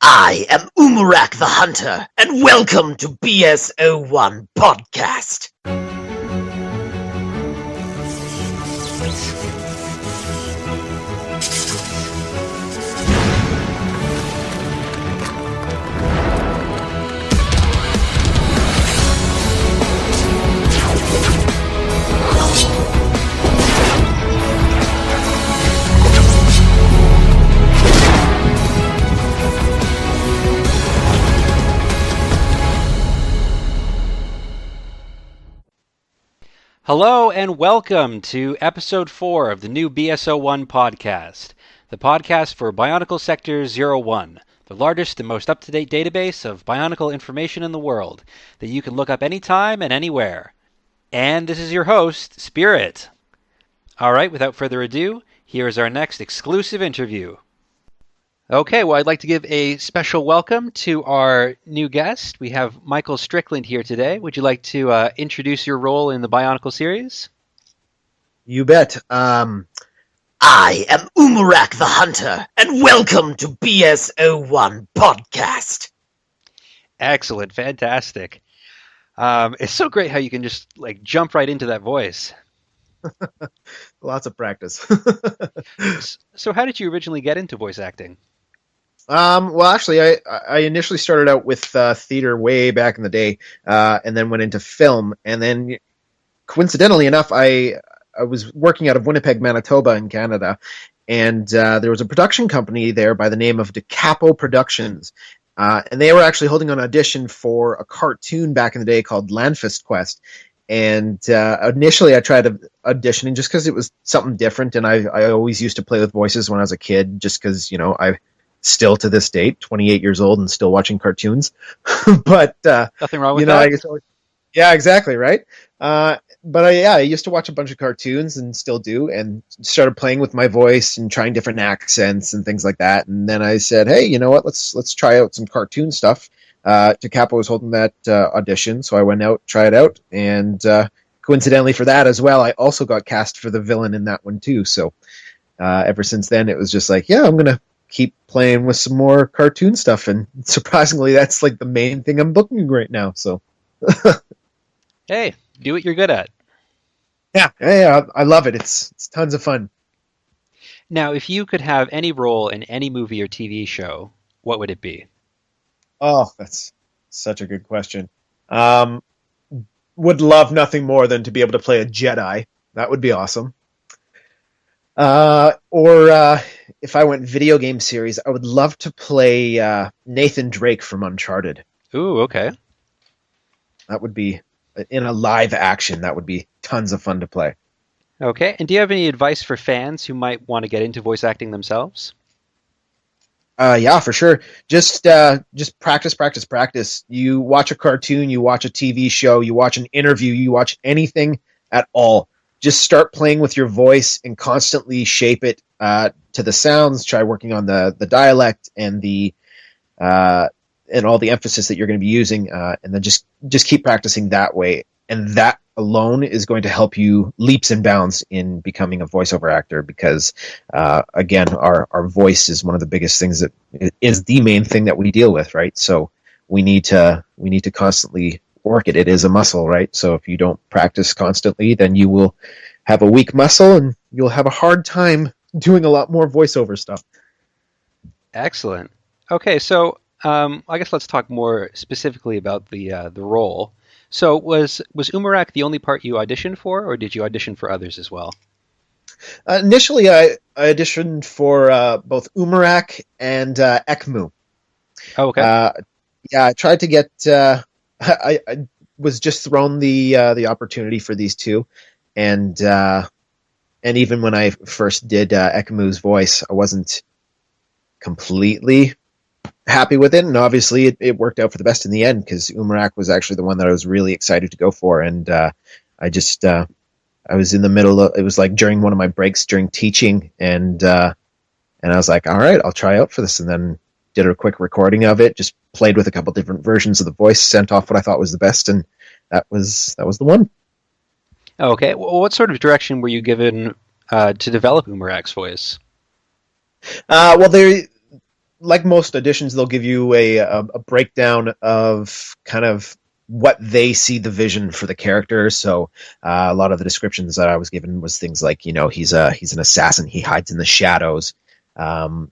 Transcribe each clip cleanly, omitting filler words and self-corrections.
I am Umarak the Hunter, and welcome to BS01 Podcast. Hello and welcome to episode 4 of the new BS01 podcast, the podcast for Bionicle Sector 01, the largest and most up-to-date database of Bionicle information in the world that you can look up anytime and anywhere. And this is your host, Spirit. Alright, without further ado, here is our next exclusive interview. Okay, well, I'd like to give a special welcome to our new guest. We have Michael Strickland here today. Would you like to introduce your role in the Bionicle series? You bet. I am Umarak the Hunter, and welcome to BS01 Podcast. Excellent, fantastic. It's so great how you can just jump right into that voice. Lots of practice. So how did you originally get into voice acting? Well, actually, I initially started out with theater way back in the day, and then went into film. And then, coincidentally enough, I was working out of Winnipeg, Manitoba in Canada, and there was a production company there by the name of DeCapo Productions. And they were actually holding an audition for a cartoon back in the day called Landfist Quest. And initially I tried auditioning just because it was something different, and I always used to play with voices when I was a kid, just because, I still to this date, 28 years old and still watching cartoons. But nothing wrong with that. I guess, yeah, exactly, right. But I used to watch a bunch of cartoons and still do, and started playing with my voice and trying different accents and things like that. And then I said, hey, you know what? Let's try out some cartoon stuff. DeCapo was holding that audition, so I went out, tried it out, and coincidentally for that as well, I also got cast for the villain in that one too. So ever since then, it was just like, yeah, I'm gonna keep playing with some more cartoon stuff, and surprisingly, that's the main thing I'm booking right now. So, hey, do what you're good at. Yeah, I love it. It's tons of fun. Now, if you could have any role in any movie or TV show, what would it be? Oh, that's such a good question. Would love nothing more than to be able to play a Jedi. That would be awesome. Or if I went video game series, I would love to play Nathan Drake from Uncharted. Ooh, okay. That would be, in a live action, that would be tons of fun to play. Okay, and do you have any advice for fans who might want to get into voice acting themselves? Yeah, for sure. Just practice. You watch a cartoon, you watch a TV show, you watch an interview, you watch anything at all. Just start playing with your voice and constantly shape it to the sounds. Try working on the dialect and the and all the emphasis that you're going to be using, and then just keep practicing that way. And that alone is going to help you leaps and bounds in becoming a voiceover actor, because again, our voice is one of the biggest things that is the main thing that we deal with, right? So we need to constantly work it. It is a muscle, right? So if you don't practice constantly, then you will have a weak muscle and you'll have a hard time doing a lot more voiceover stuff. Excellent. Okay, so I guess let's talk more specifically about the role. So was Umarak the only part you auditioned for, or did you audition for others as well? Initially, I auditioned for both Umarak and ECMU. Oh, okay. Yeah, I tried to get. I was just thrown the opportunity for these two, and even when I first did ECMU's voice, I wasn't completely happy with it, and obviously it worked out for the best in the end, because Umarak was actually the one that I was really excited to go for. And I was in the middle of, it was like during one of my breaks during teaching, and I was like, all right, I'll try out for this, and then did a quick recording of it, just played with a couple different versions of the voice, sent off what I thought was the best, and that was the one. Okay, well, what sort of direction were you given to develop Umarak's voice? Well, like most editions, they'll give you a breakdown of kind of what they see the vision for the character. So a lot of the descriptions that I was given was things like, he's an assassin. He hides in the shadows.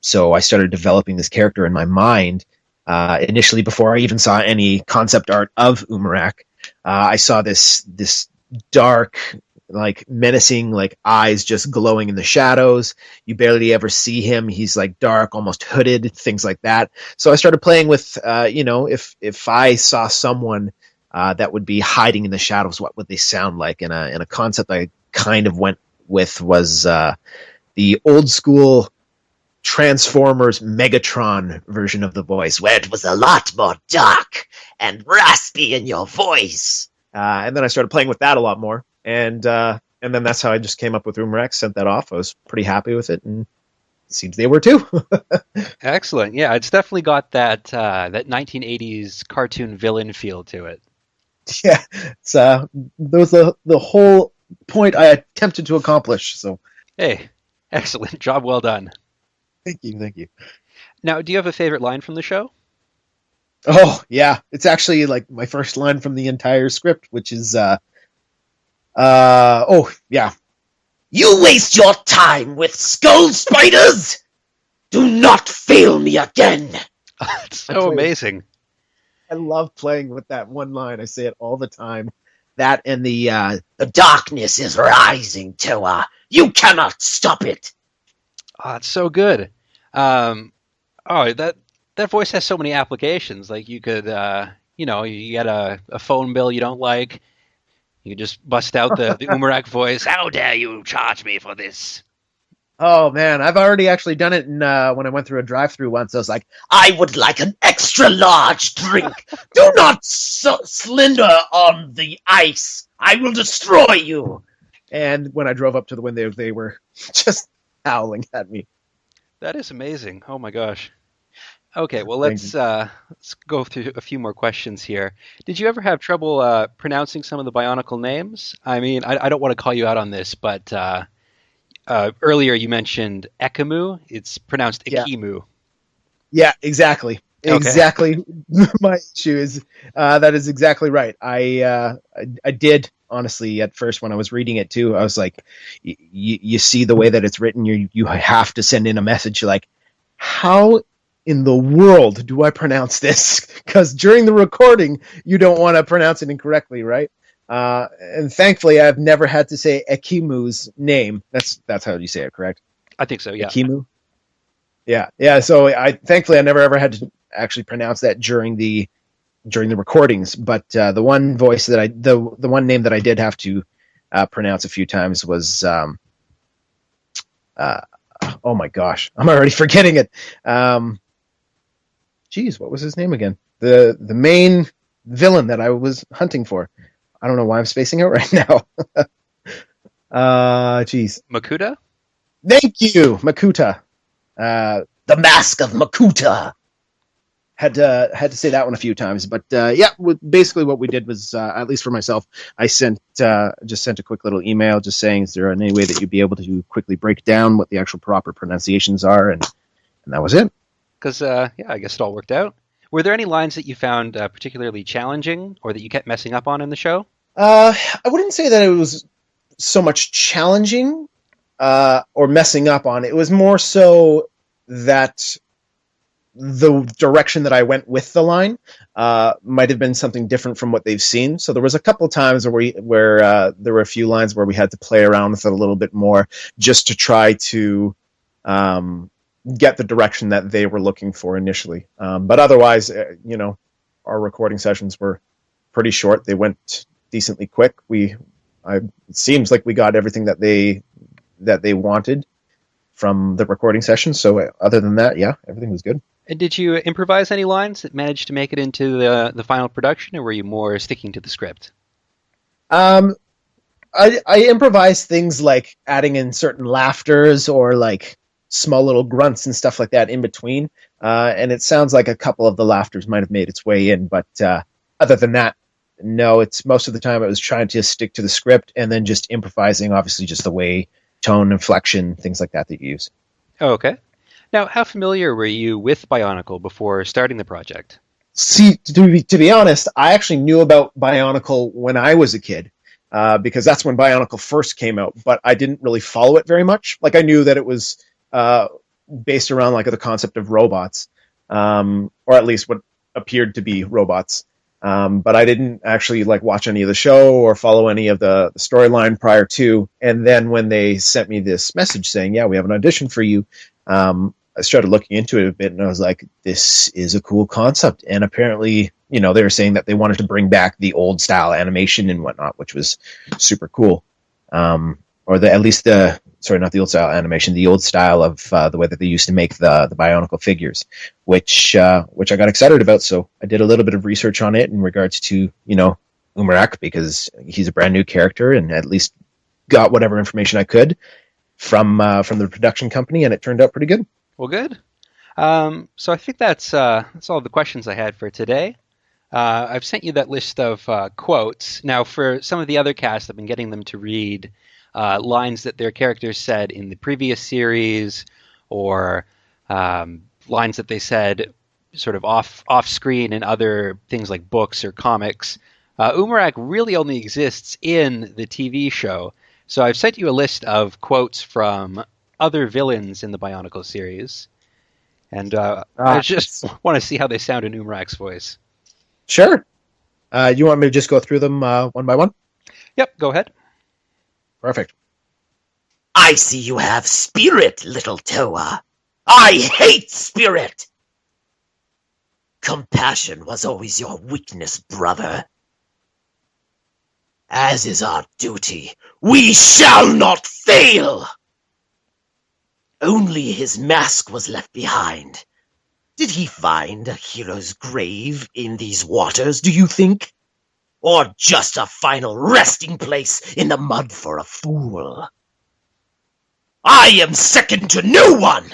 So I started developing this character in my mind initially before I even saw any concept art of Umarak. I saw this dark, like menacing, like eyes just glowing in the shadows. You barely ever see him. He's like dark, almost hooded, things like that. So I started playing with, if I saw someone that would be hiding in the shadows, what would they sound like? And a concept I kind of went with was the old school Transformers Megatron version of the voice, Where it was a lot more dark and raspy in your voice. And then I started playing with that a lot more. And then that's how I just came up with Umarak, sent that off. I was pretty happy with it, and it seems they were too. Excellent. Yeah, it's definitely got that 1980s cartoon villain feel to it. Yeah, it's that was the whole point I attempted to accomplish. So, Hey, excellent. Job well done. thank you. Now, do you have a favorite line from the show? Oh yeah, it's actually like my first line from the entire script, which is You waste your time with skull spiders? Do not fail me again. It's so amazing. I love playing with that one line. I say it all the time. That and The darkness is rising, Toa. You cannot stop it. Oh, it's so good. That voice has so many applications. Like you could, you get a phone bill you don't like. You just bust out the Umarak voice. How dare you charge me for this? Oh man, I've already actually done it when I went through a drive-through once. I was like, I would like an extra large drink. Do not slender on the ice. I will destroy you. and when I drove up to the window, they were just howling at me. That is amazing. Oh my gosh. Okay, well let's go through a few more questions here. Did you ever have trouble pronouncing some of the Bionicle names? I mean, I don't want to call you out on this, but earlier you mentioned Ekamu. It's pronounced Yeah. Ikimu. Yeah, exactly. Okay. Exactly. My issue is that is exactly right. I did honestly at first when I was reading it too. I was like, you see the way that it's written. You have to send in a message like, how in the world do I pronounce this? Because during the recording, you don't want to pronounce it incorrectly, right? And thankfully, I've never had to say Ekimu's name. That's how you say it, correct? I think so, yeah. Ekimu. Yeah. So thankfully I never ever had to actually pronounce that during the recordings. But the one voice that the one name that I did have to pronounce a few times was oh my gosh, I'm already forgetting it. Geez, what was his name again? The main villain that I was hunting for. I don't know why I'm spacing out right now. Geez. Makuta? Thank you, Makuta. The Mask of Makuta. Had to say that one a few times, but basically what we did was, at least for myself, I sent a quick little email just saying, is there any way that you'd be able to quickly break down what the actual proper pronunciations are, and that was it. Because, I guess it all worked out. Were there any lines that you found particularly challenging or that you kept messing up on in the show? I wouldn't say that it was so much challenging or messing up on. It was more so that the direction that I went with the line might have been something different from what they've seen. So there was a couple of times where there were a few lines where we had to play around with it a little bit more just to try to get the direction that they were looking for initially. But otherwise, our recording sessions were pretty short. They went decently quick. It seems like we got everything that they wanted from the recording session. So other than that, yeah, everything was good. And did you improvise any lines that managed to make it into the final production, or were you more sticking to the script? I improvised things like adding in certain laughters or like small little grunts and stuff like that in between. And it sounds like a couple of the laughters might have made its way in, but other than that, no, it's most of the time I was trying to stick to the script and then just improvising, obviously just the way, tone, inflection, things like that you use. Oh, okay. Now, how familiar were you with Bionicle before starting the project? See, to be honest, I actually knew about Bionicle when I was a kid, because that's when Bionicle first came out. But I didn't really follow it very much. Like I knew that it was based around like the concept of robots, or at least what appeared to be robots. But I didn't actually like watch any of the show or follow any of the storyline prior to. And then when they sent me this message saying, "Yeah, we have an audition for you," I started looking into it a bit, and I was like, "This is a cool concept." And apparently, they were saying that they wanted to bring back the old style animation and whatnot, which was super cool. Or at least not the old style animation, the old style of the way that they used to make the Bionicle figures, which I got excited about. So I did a little bit of research on it in regards to Umarak, because he's a brand new character, and at least got whatever information I could from the production company, and it turned out pretty good. Well, good. So I think that's all the questions I had for today. I've sent you that list of quotes. Now, for some of the other cast, I've been getting them to read lines that their characters said in the previous series, or lines that they said sort of off screen in other things like books or comics. Umarak really only exists in the TV show. So I've sent you a list of quotes from other villains in the Bionicle series. And I just want to see how they sound in Umarak's voice. Sure. You want me to just go through them one by one? Yep, go ahead. Perfect. I see you have spirit, little Toa. I hate spirit! Compassion was always your weakness, brother. As is our duty, we shall not fail! Only his mask was left behind. Did he find a hero's grave in these waters, do you think? Or just a final resting place in the mud for a fool? I am second to no one,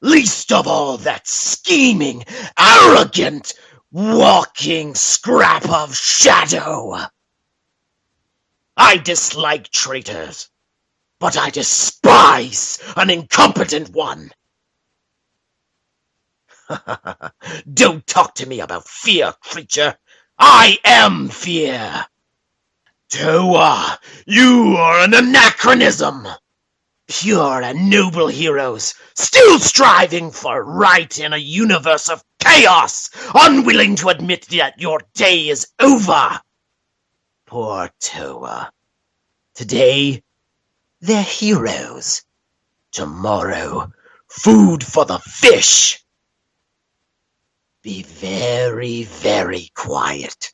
least of all that scheming, arrogant, walking scrap of shadow. I dislike traitors, but I despise an incompetent one. Don't talk to me about fear, creature. I am fear. Toa, you are an anachronism. Pure and noble heroes, still striving for right in a universe of chaos, unwilling to admit that your day is over. Poor Toa. Today, they're heroes. Tomorrow, food for the fish. Be very, very quiet.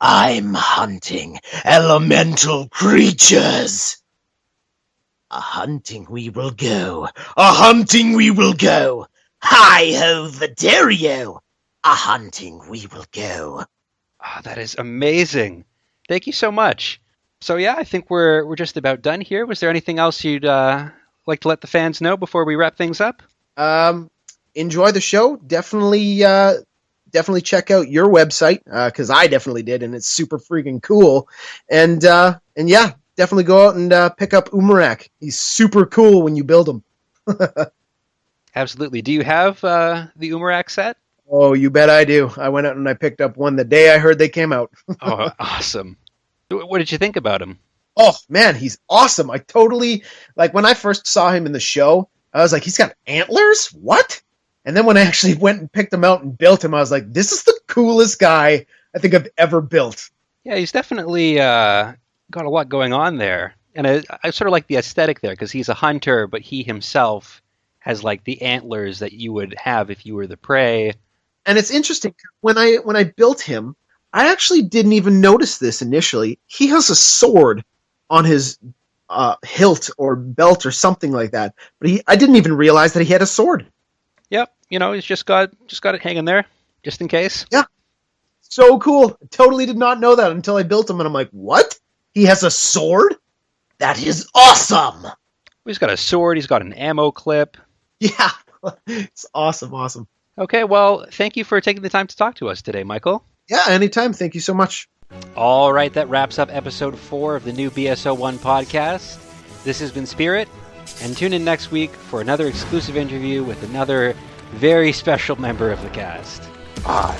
I'm hunting elemental creatures. A hunting we will go. A hunting we will go. Hi-ho, Viderio. A hunting we will go. Oh, that is amazing. Thank you so much. So yeah, I think we're just about done here. Was there anything else you'd like to let the fans know before we wrap things up? Enjoy the show. Definitely check out your website, because I definitely did, and it's super freaking cool. And yeah, definitely go out and pick up Umarak. He's super cool when you build him. Absolutely. Do you have the Umarak set? Oh, you bet I do. I went out and I picked up one the day I heard they came out. Oh, awesome. What did you think about him? Oh, man, he's awesome. I totally, like, when I first saw him in the show, I was like, he's got antlers? What? And then when I actually went and picked him out and built him, I was like, this is the coolest guy I think I've ever built. Yeah, he's definitely got a lot going on there. And I sort of like the aesthetic there, because he's a hunter, but he himself has like the antlers that you would have if you were the prey. And it's interesting, when I built him, I actually didn't even notice this initially. He has a sword on his hilt or belt or something like that. But I didn't even realize that he had a sword. Yep, he's just got it hanging there, just in case. Yeah, so cool. Totally did not know that until I built him, and I'm like, what? He has a sword? That is awesome! He's got a sword, he's got an ammo clip. Yeah, it's awesome. Okay, well, thank you for taking the time to talk to us today, Michael. Yeah, anytime. Thank you so much. All right, that wraps up episode 4 of the new BS01 podcast. This has been Spirit. And tune in next week for another exclusive interview with another very special member of the cast. I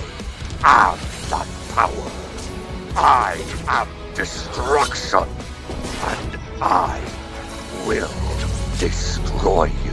am that power. I am destruction. And I will destroy you.